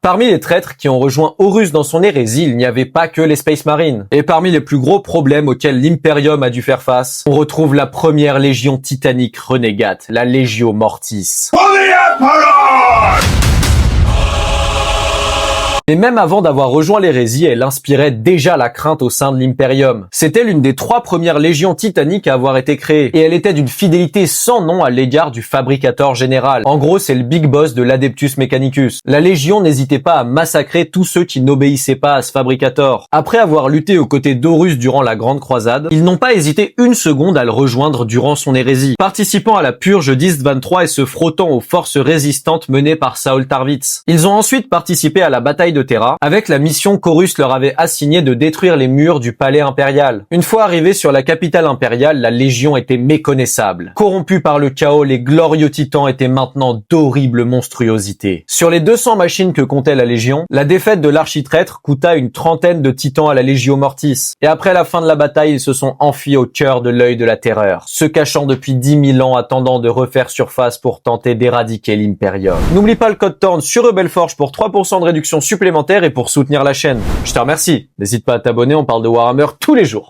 Parmi les traîtres qui ont rejoint Horus dans son hérésie, il n'y avait pas que les Space Marines. Et parmi les plus gros problèmes auxquels l'Imperium a dû faire face, on retrouve la première légion titanique renégate, la Legio Mortis. Mais même avant d'avoir rejoint l'hérésie, elle inspirait déjà la crainte au sein de l'Imperium. C'était l'une des 3 premières légions titaniques à avoir été créée, et elle était d'une fidélité sans nom à l'égard du Fabricator général. En gros, c'est le big boss de l'Adeptus Mechanicus. La légion n'hésitait pas à massacrer tous ceux qui n'obéissaient pas à ce Fabricator. Après avoir lutté aux côtés d'Horus durant la Grande Croisade, ils n'ont pas hésité une seconde à le rejoindre durant son hérésie, participant à la purge d'Isstvan III et se frottant aux forces résistantes menées par Saul Tarwitz. Ils ont ensuite participé à la bataille de Terra, avec la mission qu'Horus leur avait assignée de détruire les murs du palais impérial. Une fois arrivés sur la capitale impériale, la Légion était méconnaissable. Corrompue par le chaos, les glorieux titans étaient maintenant d'horribles monstruosités. Sur les 200 machines que comptait la Légion, la défaite de l'architraître coûta une trentaine de titans à la Legio Mortis. Et après la fin de la bataille, ils se sont enfuis au cœur de l'œil de la terreur, se cachant depuis 10 000 ans attendant de refaire surface pour tenter d'éradiquer l'Imperium. N'oublie pas le code TORN sur Rebelforge pour 3% de réduction supplémentaire et pour soutenir la chaîne. Je te remercie. N'hésite pas à t'abonner, on parle de Warhammer tous les jours.